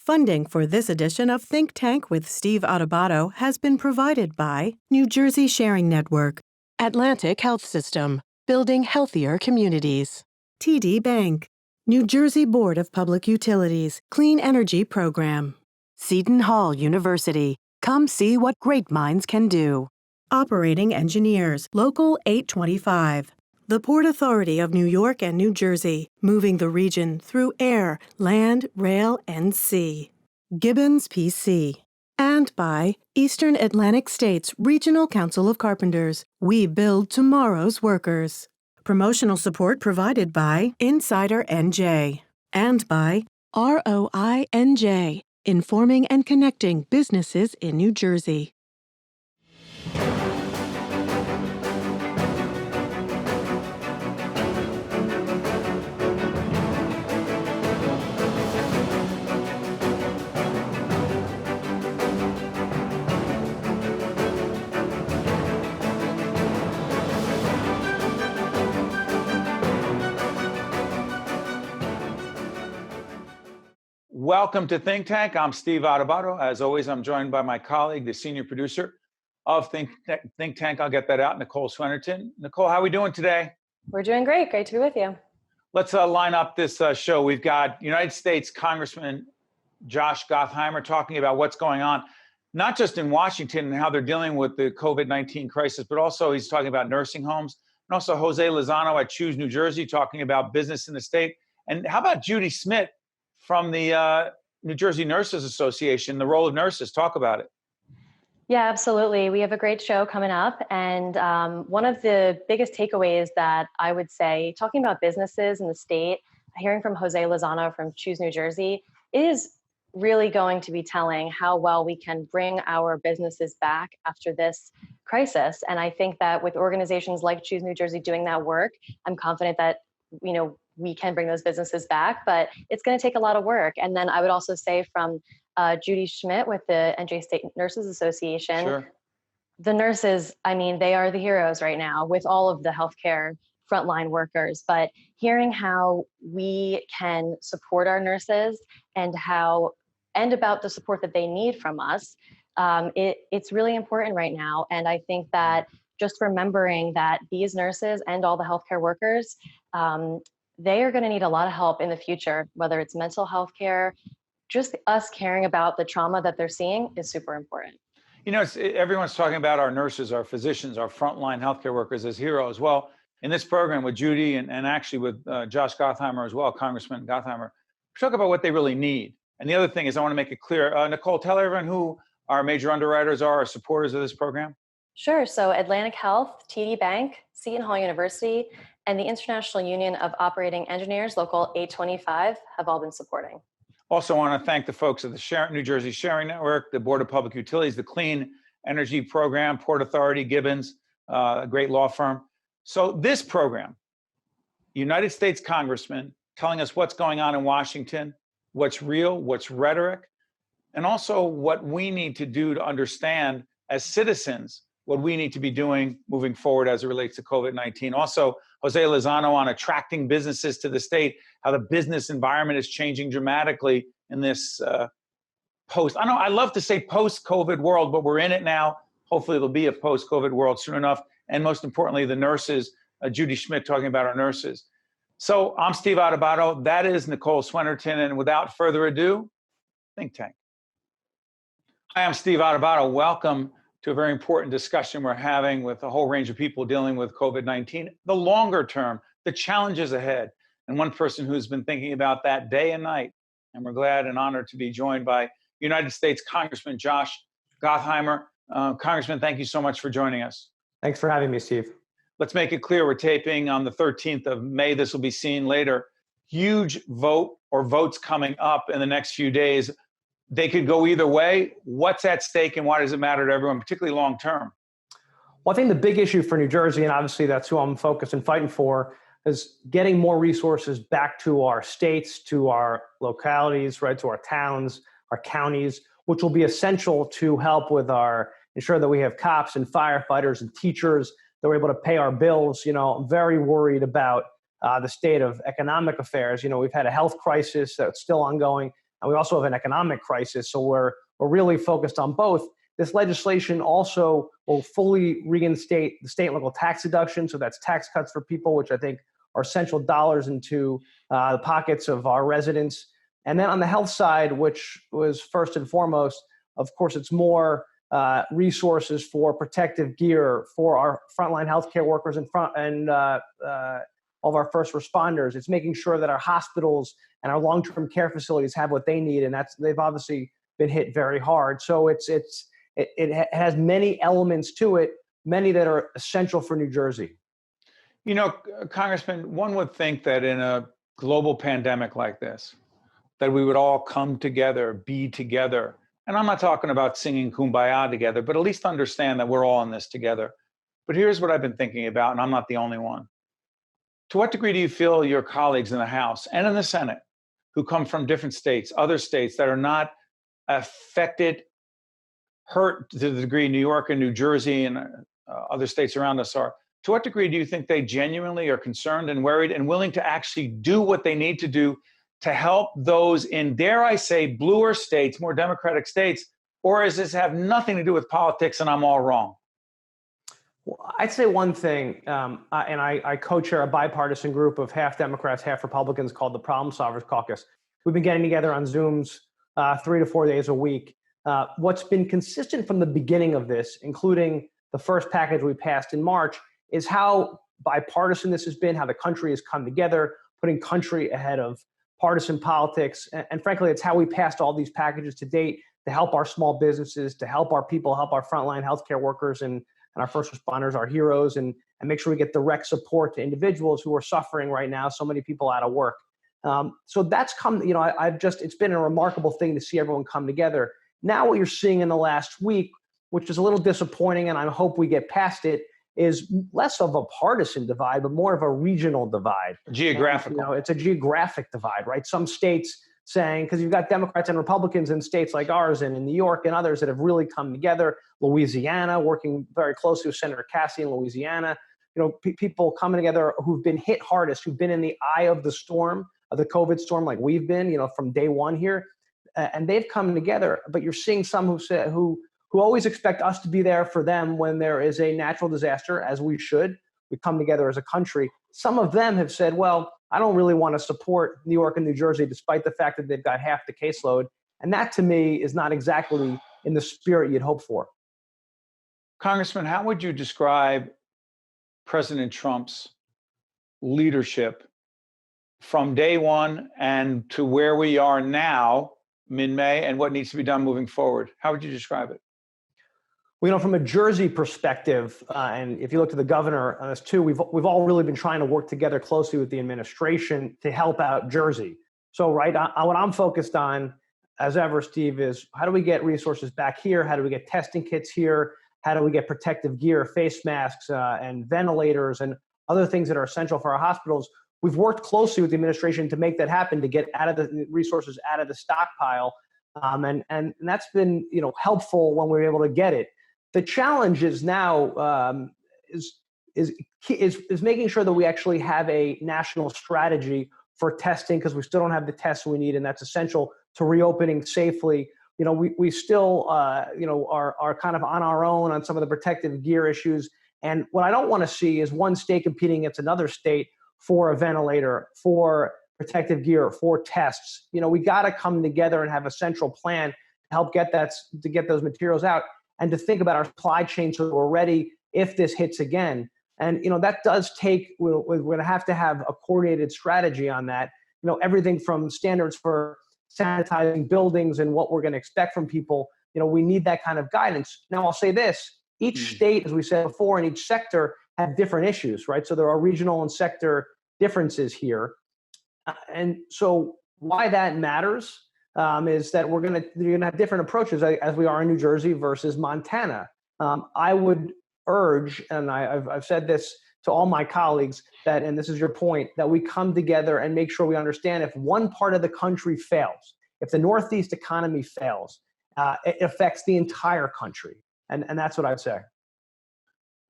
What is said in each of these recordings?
Funding for this edition of Think Tank with Steve Adubato has been provided by New Jersey Sharing Network, Atlantic Health System, Building Healthier Communities, TD Bank, New Jersey Board of Public Utilities, Clean Energy Program, Seton Hall University. Come see what great minds can do. Operating Engineers, Local 825. The Port Authority of New York and New Jersey, moving the region through air, land, rail, and sea. GIBBONS PC. And by Eastern Atlantic States Regional Council of Carpenters. We build tomorrow's workers. Promotional support provided by Insider NJ. And by ROINJ, informing and connecting businesses in New Jersey. Welcome to Think Tank. I'm Steve Adubato. As always, I'm joined by my colleague, the senior producer of Think Tank. I'll get that out, Nicole Swenarton. Nicole, how are we doing today? We're doing great. Great to be with you. Let's line up this show. We've got United States Congressman Josh Gottheimer talking about what's going on, not just in Washington and how they're dealing with the COVID-19 crisis, but also he's talking about nursing homes. And also Jose Lozano at Choose New Jersey talking about business in the state. And how about Judith Schmidt from the New Jersey Nurses Association, the role of nurses? Talk about it. Yeah, absolutely. We have a great show coming up. And one of the biggest takeaways that I would say, talking about businesses in the state, hearing from Jose Lozano from Choose New Jersey, is really going to be telling how well we can bring our businesses back after this crisis. And I think that with organizations like Choose New Jersey doing that work, I'm confident that, we can bring those businesses back, but it's going to take a lot of work. And then I would also say from Judy Schmidt with the NJ State Nurses Association, Sure. The nurses, they are the heroes right now with all of the healthcare frontline workers, but hearing how we can support our nurses and about the support that they need from us, it's really important right now. And I think that just remembering that these nurses and all the healthcare workers, they are going to need a lot of help in the future, whether it's mental health care, just us caring about the trauma that they're seeing is super important. Everyone's talking about our nurses, our physicians, our frontline healthcare workers as heroes. Well, in this program with Judy and actually with Josh Gottheimer as well, Congressman Gottheimer, we talk about what they really need. And the other thing is I want to make it clear. Nicole, tell everyone who our major underwriters are, our supporters of this program. Sure. So Atlantic Health, TD Bank, Seton Hall University, and the International Union of Operating Engineers, Local 825, have all been supporting. Also want to thank the folks of the New Jersey Sharing Network, the Board of Public Utilities, the Clean Energy Program, Port Authority, GIBBONS, a great law firm. So this program, United States Congressman telling us what's going on in Washington, what's real, what's rhetoric, and also what we need to do to understand as citizens what we need to be doing moving forward as it relates to COVID-19. Also, Jose Lozano on attracting businesses to the state, how the business environment is changing dramatically in this I love to say post-COVID world, but we're in it now. Hopefully it'll be a post-COVID world soon enough. And most importantly, the nurses, Judy Schmidt talking about our nurses. So I'm Steve Adubato. That is Nicole Swenarton. And without further ado, Think Tank. Hi, I'm Steve Adubato. Welcome to a very important discussion we're having with a whole range of people dealing with COVID-19, the longer term, the challenges ahead. And one person who's been thinking about that day and night, and we're glad and honored to be joined by United States Congressman Josh Gottheimer. Congressman, thank you so much for joining us. Thanks for having me, Steve. Let's make it clear, we're taping on the 13th of May. This will be seen later. Huge vote or votes coming up in the next few days. They could go either way. What's at stake and why does it matter to everyone, particularly long term? Well, I think the big issue for New Jersey, and obviously that's who I'm focused and fighting for, is getting more resources back to our states, to our localities, right, to our towns, our counties, which will be essential to help with ensure that we have cops and firefighters and teachers, that we're able to pay our bills. I'm very worried about the state of economic affairs. We've had a health crisis that's still ongoing. and we also have an economic crisis. So we're really focused on both. This legislation also will fully reinstate the state and local tax deduction. So that's tax cuts for people, which I think are essential dollars into the pockets of our residents. And then on the health side, which was first and foremost, of course, it's more resources for protective gear for our frontline healthcare workers and all of our first responders. It's making sure that our hospitals and our long-term care facilities have what they need, and they've obviously been hit very hard. So it has many elements to it, many that are essential for New Jersey. You know, Congressman, one would think that in a global pandemic like this, that we would all come together, be together. And I'm not talking about singing Kumbaya together, but at least understand that we're all in this together. But here's what I've been thinking about, and I'm not the only one. To what degree do you feel your colleagues in the House and in the Senate who come from different states, other states that are not affected, hurt to the degree New York and New Jersey and other states around us are, to what degree do you think they genuinely are concerned and worried and willing to actually do what they need to do to help those in, dare I say, bluer states, more democratic states? Or does this have nothing to do with politics and I'm all wrong? Well, I'd say one thing, and I co-chair a bipartisan group of half Democrats, half Republicans called the Problem Solvers Caucus. We've been getting together on Zooms 3 to 4 days a week. What's been consistent from the beginning of this, including the first package we passed in March, is how bipartisan this has been, how the country has come together, putting country ahead of partisan politics. And frankly, it's how we passed all these packages to date to help our small businesses, to help our people, help our frontline healthcare workers and our first responders, our heroes, and make sure we get direct support to individuals who are suffering right now, so many people out of work. So that's come, it's been a remarkable thing to see everyone come together. Now what you're seeing in the last week, which is a little disappointing, and I hope we get past it, is less of a partisan divide, but more of a regional divide. Geographical. And, it's a geographic divide, right? Some states saying, because you've got Democrats and Republicans in states like ours and in New York and others that have really come together. Louisiana, working very closely with Senator Cassie in Louisiana. People coming together who've been hit hardest, who've been in the eye of the storm, of the COVID storm, like we've been, from day one here, and they've come together. But you're seeing some who always expect us to be there for them when there is a natural disaster, as we should. We come together as a country. Some of them have said, well, I don't really want to support New York and New Jersey, despite the fact that they've got half the caseload. And that, to me, is not exactly in the spirit you'd hope for. Congressman, how would you describe President Trump's leadership from day one and to where we are now, mid-May, and what needs to be done moving forward? How would you describe it? Well, from a Jersey perspective, and if you look to the governor on this too, we've all really been trying to work together closely with the administration to help out Jersey. So, right, what I'm focused on, as ever, Steve, is how do we get resources back here? How do we get testing kits here? How do we get protective gear, face masks, and ventilators, and other things that are essential for our hospitals? We've worked closely with the administration to make that happen, to get out of the resources out of the stockpile, and that's been helpful when we were able to get it. The challenge is now is making sure that we actually have a national strategy for testing, because we still don't have the tests we need, and that's essential to reopening safely. We still are kind of on our own on some of the protective gear issues. And what I don't want to see is one state competing against another state for a ventilator, for protective gear, for tests. We got to come together and have a central plan to help get those materials out, and to think about our supply chain so we're ready if this hits again. And that does take. We're going to have a coordinated strategy on that. Everything from standards for sanitizing buildings and what we're going to expect from people. We need that kind of guidance. Now, I'll say this: each state, as we said before, and each sector have different issues, right? So there are regional and sector differences here, and so why that matters is that you're going to have different approaches as we are in New Jersey versus Montana. I would urge, and I've said this to all my colleagues, that, and this is your point, that we come together and make sure we understand if one part of the country fails, if the Northeast economy fails, it affects the entire country. And that's what I'd say.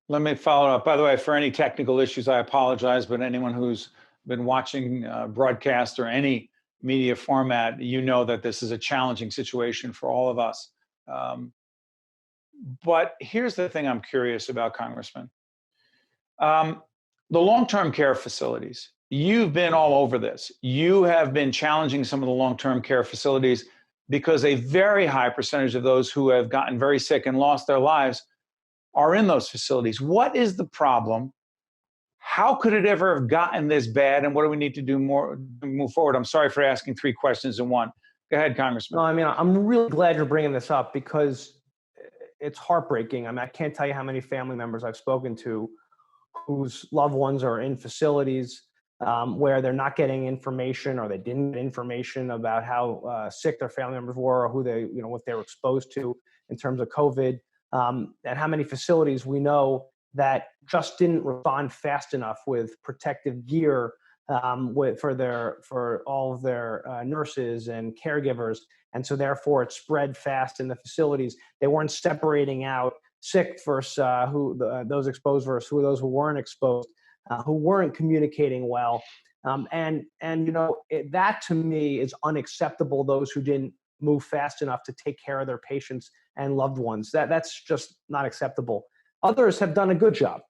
Let me follow up. By the way, for any technical issues, I apologize, but anyone who's been watching broadcast or any media format, you know that this is a challenging situation for all of us. But here's the thing I'm curious about, Congressman. The long-term care facilities, you've been all over this. You have been challenging some of the long-term care facilities because a very high percentage of those who have gotten very sick and lost their lives are in those facilities. What is the problem? How could it ever have gotten this bad? And what do we need to do more to move forward? I'm sorry for asking three questions in one. Go ahead, Congressman. No, I mean, I'm really glad you're bringing this up because it's heartbreaking. I mean, I can't tell you how many family members I've spoken to whose loved ones are in facilities where they're not getting information, or they didn't get information about how sick their family members were, or who they, what they were exposed to in terms of COVID, and how many facilities we know that just didn't respond fast enough with protective gear for all of their nurses and caregivers, and so therefore it spread fast in the facilities. They weren't separating out sick versus those exposed versus those who weren't exposed, who weren't communicating well, and that to me is unacceptable. Those who didn't move fast enough to take care of their patients and loved ones, that's just not acceptable. Others have done a good job.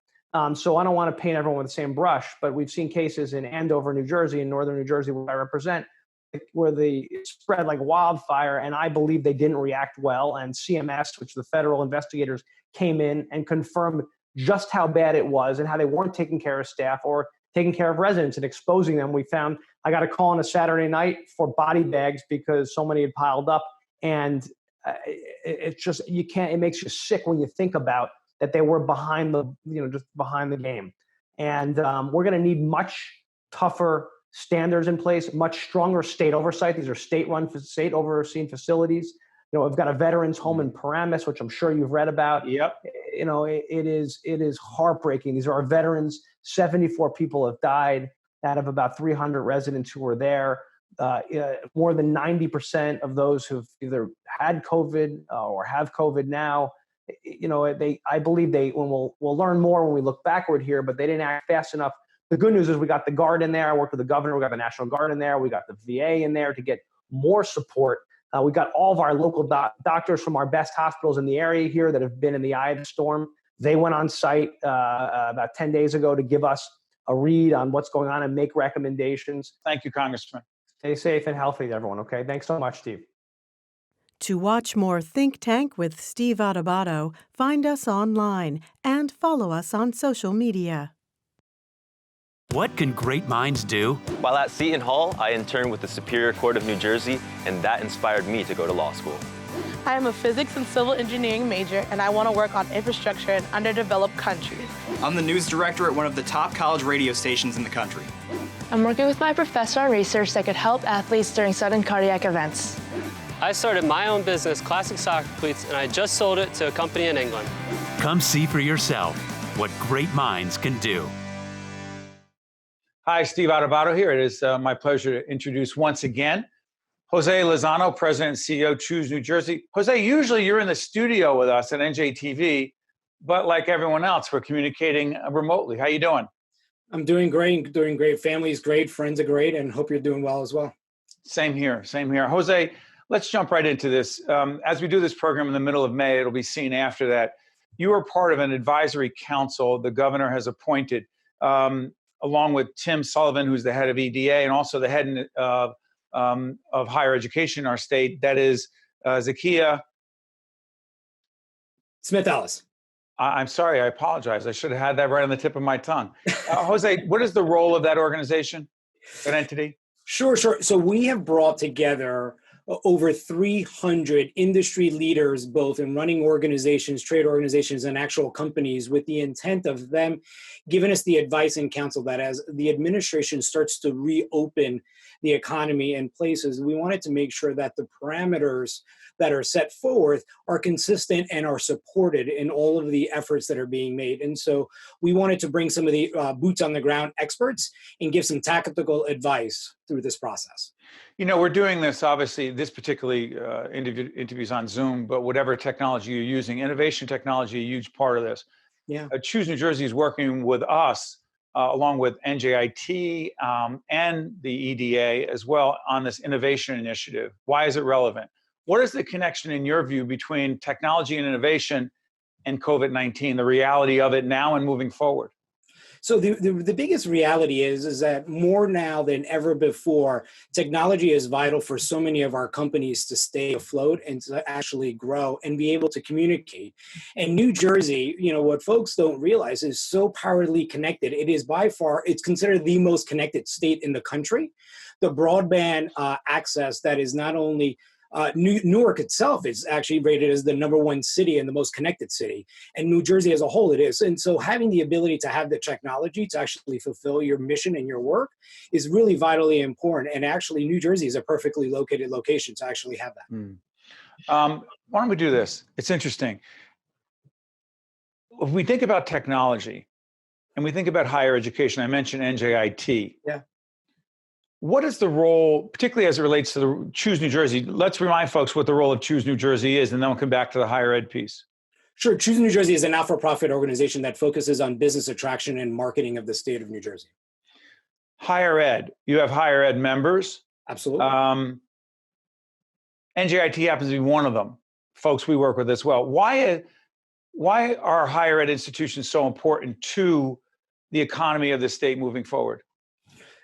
So I don't want to paint everyone with the same brush, but we've seen cases in Andover, New Jersey, in northern New Jersey, where I represent, where it spread like wildfire, and I believe they didn't react well. And CMS, which the federal investigators came in and confirmed just how bad it was and how they weren't taking care of staff or taking care of residents and exposing them. I got a call on a Saturday night for body bags because so many had piled up. And it makes you sick when you think about that they were behind just behind the game. And we're going to need much tougher standards in place, much stronger state oversight. These are state overseen facilities. We've got a veterans home in Paramus, which I'm sure you've read about. Yep. It is heartbreaking. These are our veterans. 74 people have died out of about 300 residents who were there. More than 90% of those who've either had COVID or have COVID now, I believe we'll learn more when we look backward here, but they didn't act fast enough. The good news is we got the Guard in there. I worked with the governor. We got the National Guard in there. We got the VA in there to get more support. We got all of our local doctors from our best hospitals in the area here that have been in the eye of the storm. They went on site about 10 days ago to give us a read on what's going on and make recommendations. Thank you, Congressman. Stay safe and healthy, everyone. Okay. Thanks so much, Steve. To watch more Think Tank with Steve Adubato, find us online and follow us on social media. What can great minds do? While at Seton Hall, I interned with the Superior Court of New Jersey, and that inspired me to go to law school. I am a physics and civil engineering major, and I want to work on infrastructure in underdeveloped countries. I'm the news director at one of the top college radio stations in the country. I'm working with my professor on research that could help athletes during sudden cardiac events. I started my own business, Classic Soccer Cleats, and I just sold it to a company in England. Come see for yourself what great minds can do. Hi, Steve Adubato here. It is my pleasure to introduce once again Jose Lozano, President and CEO, Choose New Jersey. Jose, usually you're in the studio with us at NJTV, but like everyone else, we're communicating remotely. How you doing? I'm doing great. Family's great. Friends are great, and hope you're doing well as well. Same here. Jose, let's jump right into this. As we do this program in the middle of May, it'll be seen after that. You are part of an advisory council the governor has appointed, along with Tim Sullivan, who's the head of EDA, and also the head of higher education in our state. That is Zakia Smith-Ellis. I'm sorry. I apologize. I should have had that right on the tip of my tongue. Jose, what is the role of that organization, that entity? Sure. So we have brought together over 300 industry leaders, both in running organizations, trade organizations, and actual companies, with the intent of them giving us the advice and counsel that as the administration starts to reopen the economy and places, we wanted to make sure that the parameters that are set forth are consistent and are supported in all of the efforts that are being made. And so we wanted to bring some of the boots on the ground experts and give some tactical advice through this process. We're doing this, obviously, this particularly interviews on Zoom, but whatever technology you're using, innovation technology, a huge part of this. Yeah. Choose New Jersey is working with us along with NJIT and the EDA as well on this innovation initiative. Why is it relevant? What is the connection in your view between technology and innovation and COVID-19, the reality of it now and moving forward? So the biggest reality is that more now than ever before, technology is vital for so many of our companies to stay afloat and to actually grow and be able to communicate. And New Jersey, what folks don't realize is so powerfully connected. It is by far, it's considered the most connected state in the country. The broadband access that is not only Newark itself is actually rated as the #1 city and the most connected city, and New Jersey as a whole it is. And so having the ability to have the technology to actually fulfill your mission and your work is really vitally important. And actually New Jersey is a perfectly located location to actually have that. Why don't we do this? It's interesting. If we think about technology and we think about higher education, I mentioned NJIT. Yeah. What is the role, particularly as it relates to the Choose New Jersey? Let's remind folks what the role of Choose New Jersey is, and then we'll come back to the higher ed piece. Sure. Choose New Jersey is a not-for-profit organization that focuses on business attraction and marketing of the state of New Jersey. Higher ed. You have higher ed members. Absolutely. NJIT happens to be one of them. Folks we work with as well. Why are higher ed institutions so important to the economy of the state moving forward?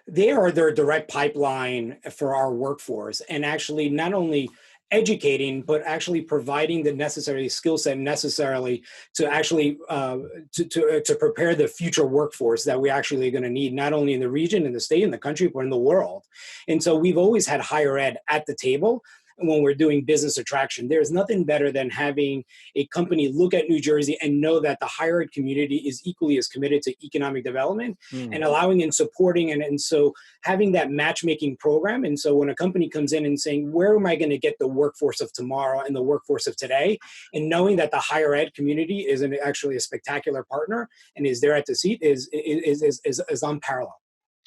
They are their direct pipeline for our workforce, and actually not only educating, but actually providing the necessary skill set necessarily to actually to prepare the future workforce that we actually are going to need, not only in the region, in the state, in the country, but in the world. And so we've always had higher ed at the table. When we're doing business attraction, there's nothing better than having a company look at New Jersey and know that the higher ed community is equally as committed to economic development and allowing and supporting. And so having that matchmaking program. And so when a company comes in and saying, where am I going to get the workforce of tomorrow and the workforce of today? And knowing that the higher ed community is actually a spectacular partner and is there at the seat is unparalleled.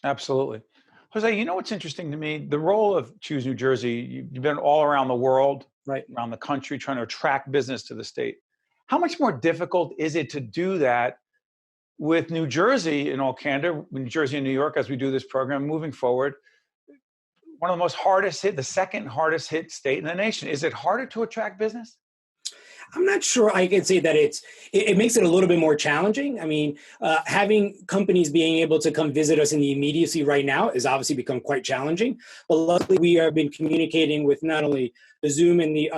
Absolutely. Jose, you know what's interesting to me? The role of Choose New Jersey, you've been all around the world, right, around the country, trying to attract business to the state. How much more difficult is it to do that with New Jersey, in all candor, New Jersey and New York, as we do this program moving forward? One of the most hardest hit, the second hardest hit state in the nation. Is it harder to attract business? I'm not sure I can say that it makes it a little bit more challenging. I mean, having companies being able to come visit us in the immediacy right now has obviously become quite challenging. But luckily, we have been communicating with not only the Zoom and the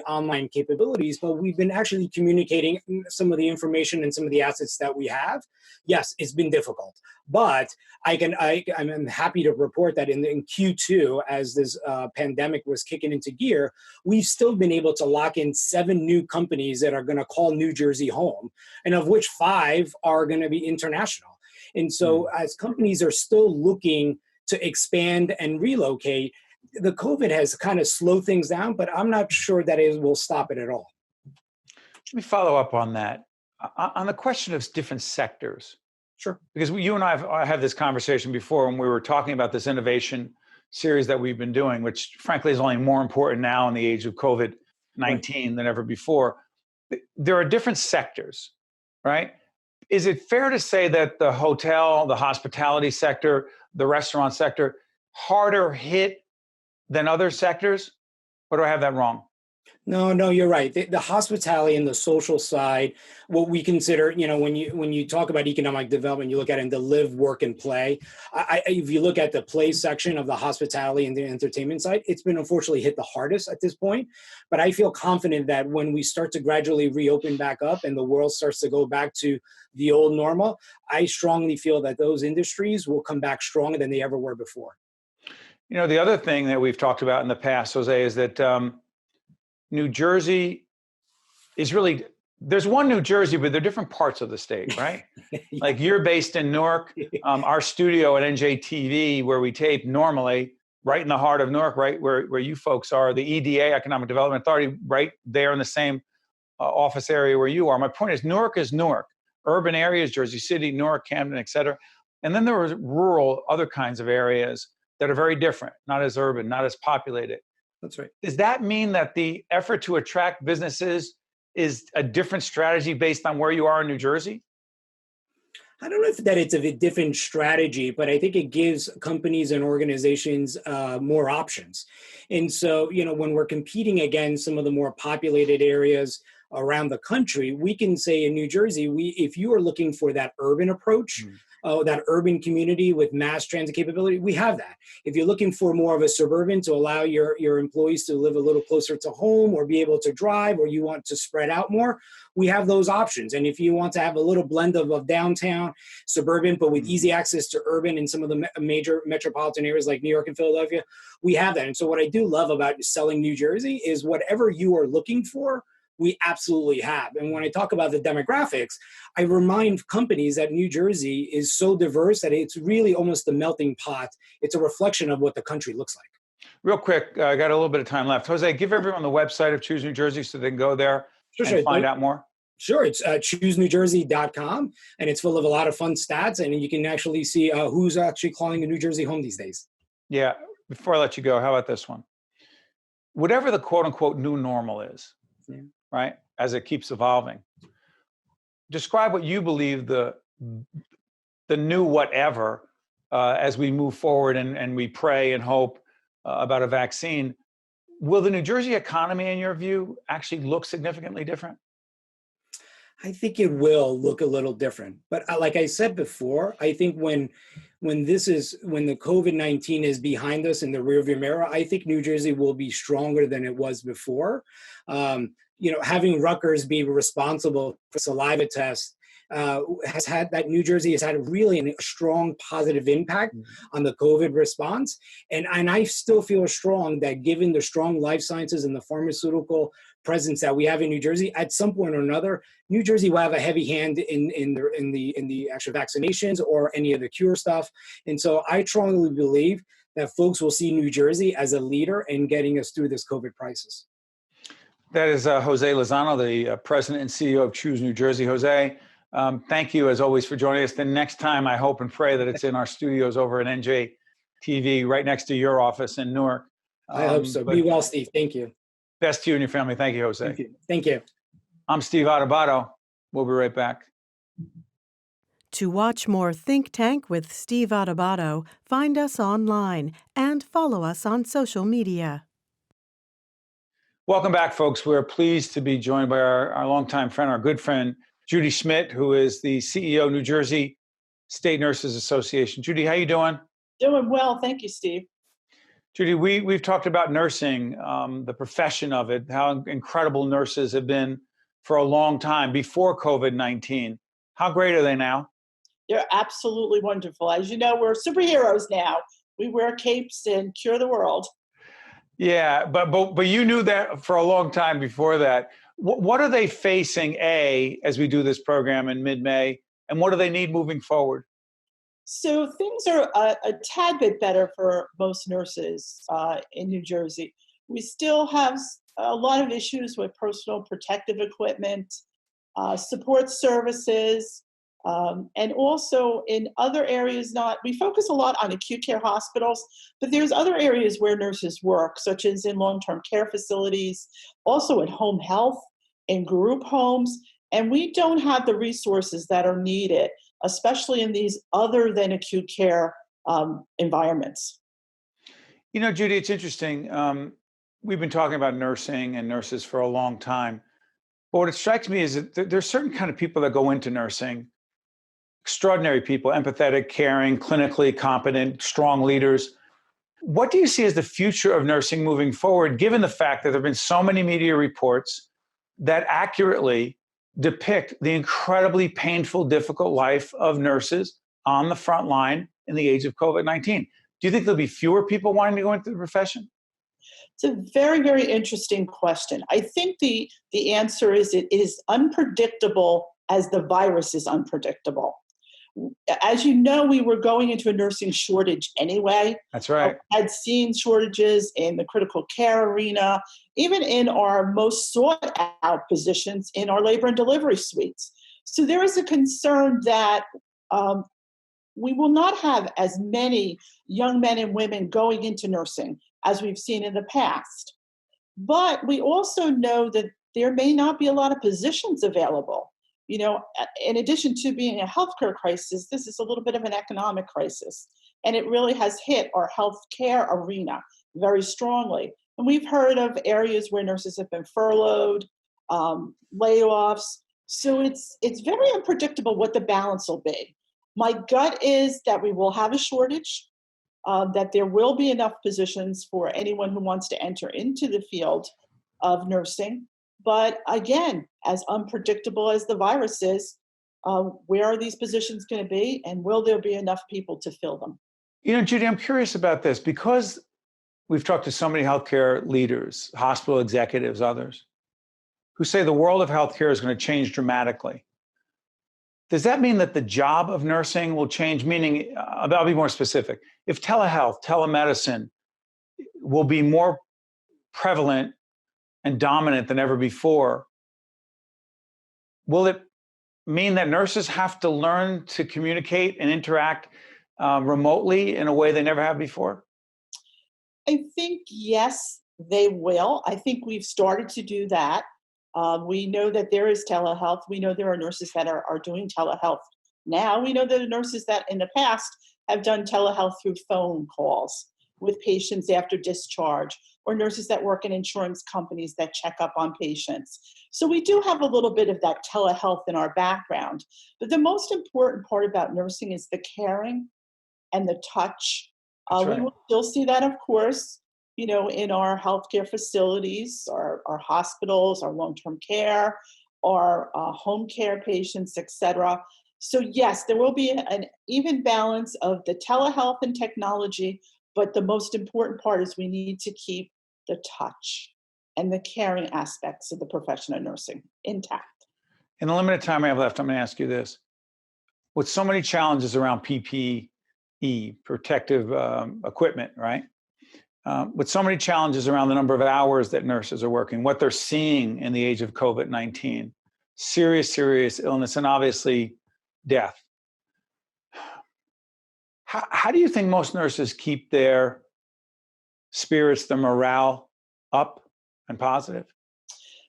online capabilities, but we've been actually communicating some of the information and some of the assets that we have. Yes, it's been difficult, but I'm happy to report that in Q2, as this pandemic was kicking into gear, we've still been able to lock in 7 new companies that are going to call New Jersey home, and of which 5 are going to be international. And so as companies are still looking to expand and relocate, the COVID has kind of slowed things down, but I'm not sure that it will stop it at all. Let me follow up on that. On the question of different sectors. Sure. Because you and I have this conversation before when we were talking about this innovation series that we've been doing, which frankly is only more important now in the age of COVID-19 than ever before. There are different sectors, right? Is it fair to say that the hotel, the hospitality sector, the restaurant sector, harder hit than other sectors? Or do I have that wrong? No, you're right. The hospitality and the social side, what we consider, when you talk about economic development, you look at it in the live, work, and play. If you look at the play section of the hospitality and the entertainment side, it's been unfortunately hit the hardest at this point. But I feel confident that when we start to gradually reopen back up and the world starts to go back to the old normal, I strongly feel that those industries will come back stronger than they ever were before. The other thing that we've talked about in the past, Jose, is that New Jersey is really, there's one New Jersey, but they're different parts of the state, right? Yeah. Like you're based in Newark, our studio at NJTV, where we tape normally, right in the heart of Newark, right where you folks are, the EDA, Economic Development Authority, right there in the same office area where you are. My point is Newark. Urban areas, Jersey City, Newark, Camden, et cetera. And then there are rural, other kinds of areas that are very different, not as urban, not as populated. That's right. Does that mean that the effort to attract businesses is a different strategy based on where you are in New Jersey? I don't know if that it's a different strategy, but I think it gives companies and organizations more options. And so, when we're competing against some of the more populated areas around the country, we can say in New Jersey, if you are looking for that urban approach, that urban community with mass transit capability, we have that. If you're looking for more of a suburban to allow your employees to live a little closer to home or be able to drive, or you want to spread out more, we have those options. And if you want to have a little blend of downtown, suburban, but with easy access to urban in some of the major metropolitan areas like New York and Philadelphia, we have that. And so what I do love about selling New Jersey is whatever you are looking for, we absolutely have. And when I talk about the demographics, I remind companies that New Jersey is so diverse that it's really almost a melting pot. It's a reflection of what the country looks like. Real quick, I got a little bit of time left. Jose, give everyone the website of Choose New Jersey so they can go there and find out more. Sure. It's choosenewjersey.com, and it's full of a lot of fun stats, and you can actually see who's actually calling a New Jersey home these days. Yeah. Before I let you go, how about this one? Whatever the quote unquote new normal is, right, as it keeps evolving, describe what you believe the new whatever as we move forward and we pray and hope about a vaccine. Will the New Jersey economy, in your view, actually look significantly different? I think it will look a little different. But like I said before, I think when the COVID-19 is behind us in the rearview mirror, I think New Jersey will be stronger than it was before. Having Rutgers be responsible for saliva tests New Jersey has had really a strong positive impact on the COVID response. And I still feel strong that given the strong life sciences and the pharmaceutical presence that we have in New Jersey, at some point or another, New Jersey will have a heavy hand in the actual vaccinations or any of the cure stuff. And so I strongly believe that folks will see New Jersey as a leader in getting us through this COVID crisis. That is Jose Lozano, the president and CEO of Choose New Jersey. Jose, thank you as always for joining us. The next time, I hope and pray that it's in our studios over at NJ TV, right next to your office in Newark. I hope so. Be well, Steve. Thank you. Best to you and your family. Thank you, Jose. Thank you. Thank you. I'm Steve Adubato. We'll be right back. To watch more Think Tank with Steve Adubato, find us online and follow us on social media. Welcome back, folks. We're pleased to be joined by our longtime friend, our good friend, Judy Schmidt, who is the CEO of New Jersey State Nurses Association. Judy, how you doing? Doing well. Thank you, Steve. Judy, we've talked about nursing, the profession of it, how incredible nurses have been for a long time before COVID-19. How great are they now? They're absolutely wonderful. As you know, we're superheroes now. We wear capes and cure the world. Yeah, but you knew that for a long time before that. What are they facing, as we do this program in mid-May, and what do they need moving forward? So things are a tad bit better for most nurses in New Jersey. We still have a lot of issues with personal protective equipment, support services, and also in other areas, we focus a lot on acute care hospitals, but there's other areas where nurses work, such as in long-term care facilities, also at home health, in group homes, and we don't have the resources that are needed, especially in these other than acute care environments. You know, Judy, it's interesting. We've been talking about nursing and nurses for a long time, but what it strikes me is that there's certain kind of people that go into nursing, extraordinary people, empathetic, caring, clinically competent, strong leaders. What do you see as the future of nursing moving forward, given the fact that there have been so many media reports that accurately depict the incredibly painful, difficult life of nurses on the front line in the age of COVID-19? Do you think there'll be fewer people wanting to go into the profession? It's a very, very interesting question. I think the answer is it is unpredictable as the virus is unpredictable. As you know, we were going into a nursing shortage anyway. That's right. Had seen shortages in the critical care arena, even in our most sought out positions in our labor and delivery suites. So there is a concern that we will not have as many young men and women going into nursing as we've seen in the past. But we also know that there may not be a lot of positions available. in addition to being a healthcare crisis, this is a little bit of an economic crisis. And it really has hit our healthcare arena very strongly. And we've heard of areas where nurses have been furloughed, layoffs. So it's very unpredictable what the balance will be. My gut is that we will have a shortage, that there will be enough positions for anyone who wants to enter into the field of nursing. But again, as unpredictable as the virus is, where are these positions going to be, and will there be enough people to fill them? Judy, I'm curious about this because we've talked to so many healthcare leaders, hospital executives, others, who say the world of healthcare is going to change dramatically. Does that mean that the job of nursing will change? Meaning, I'll be more specific. If telehealth, telemedicine will be more prevalent and dominant than ever before, will it mean that nurses have to learn to communicate and interact remotely in a way they never have before? I think, yes, they will. I think we've started to do that. We know that there is telehealth. We know there are nurses that are doing telehealth now. We know there are nurses that in the past have done telehealth through phone calls with patients after discharge, or nurses that work in insurance companies that check up on patients. So we do have a little bit of that telehealth in our background. But the most important part about nursing is the caring and the touch. Right. We will still see that, of course, in our healthcare facilities, our hospitals, our long-term care, our home care patients, et cetera. So yes, there will be an even balance of the telehealth and technology, but the most important part is we need to keep the touch and the caring aspects of the profession of nursing intact. In the limited time I have left, I'm going to ask you this. With so many challenges around PPE, protective equipment, right? With so many challenges around the number of hours that nurses are working, what they're seeing in the age of COVID-19, serious illness, and obviously death. How do you think most nurses keep their spirits, their morale up and positive?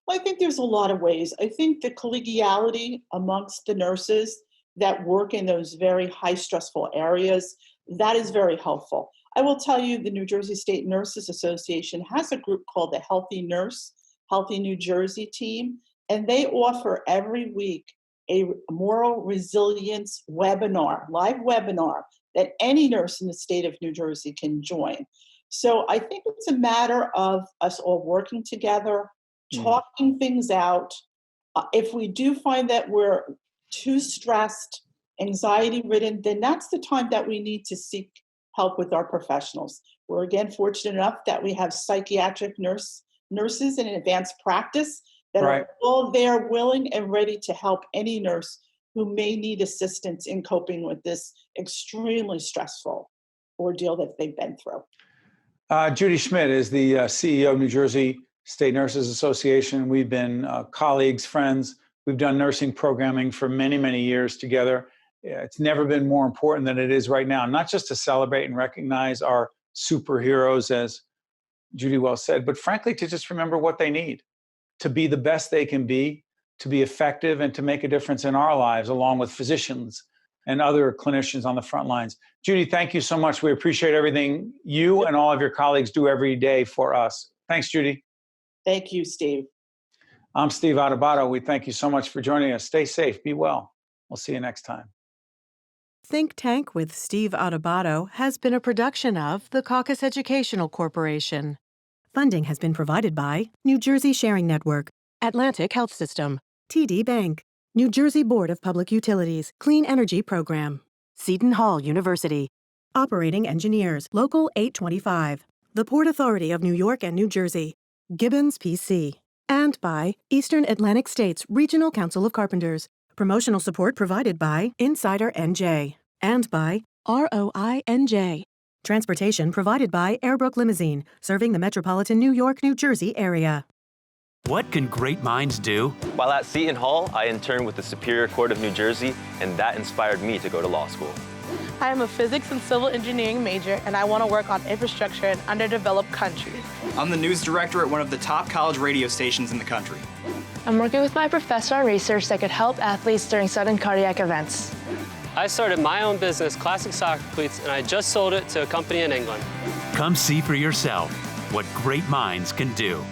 Well, I think there's a lot of ways. I think the collegiality amongst the nurses that work in those very high stressful areas, that is very helpful. I will tell you, the New Jersey State Nurses Association has a group called the Healthy Nurse, Healthy New Jersey team, and they offer every week a moral resilience webinar, live webinar, that any nurse in the state of New Jersey can join. So I think it's a matter of us all working together, talking things out. If we do find that we're too stressed, anxiety-ridden, then that's the time that we need to seek help with our professionals. We're again fortunate enough that we have psychiatric nurses in advanced practice that are all there willing and ready to help any nurse who may need assistance in coping with this extremely stressful ordeal that they've been through. Judy Schmidt is the CEO of New Jersey State Nurses Association. We've been colleagues, friends. We've done nursing programming for many, many years together. It's never been more important than it is right now, not just to celebrate and recognize our superheroes, as Judy well said, but frankly, to just remember what they need, to be the best they can be, to be effective, and to make a difference in our lives, along with physicians and other clinicians on the front lines. Judy, thank you so much. We appreciate everything you and all of your colleagues do every day for us. Thanks, Judy. Thank you, Steve. I'm Steve Adubato. We thank you so much for joining us. Stay safe. Be well. We'll see you next time. Think Tank with Steve Adubato has been a production of the CAUCUS Educational Corporation. Funding has been provided by New Jersey Sharing Network, Atlantic Health System, TD Bank, New Jersey Board of Public Utilities, Clean Energy Program, Seton Hall University, Operating Engineers, Local 825, the Port Authority of New York and New Jersey, GIBBONS PC, and by Eastern Atlantic States Regional Council of Carpenters. Promotional support provided by Insider NJ and by ROI-NJ. Transportation provided by Airbrook Limousine, serving the metropolitan New York, New Jersey area. What can great minds do? While at Seton Hall, I interned with the Superior Court of New Jersey, and that inspired me to go to law school. I am a physics and civil engineering major, and I want to work on infrastructure in underdeveloped countries. I'm the news director at one of the top college radio stations in the country. I'm working with my professor on research that could help athletes during sudden cardiac events. I started my own business, Classic Soccer Cleats, and I just sold it to a company in England. Come see for yourself what great minds can do.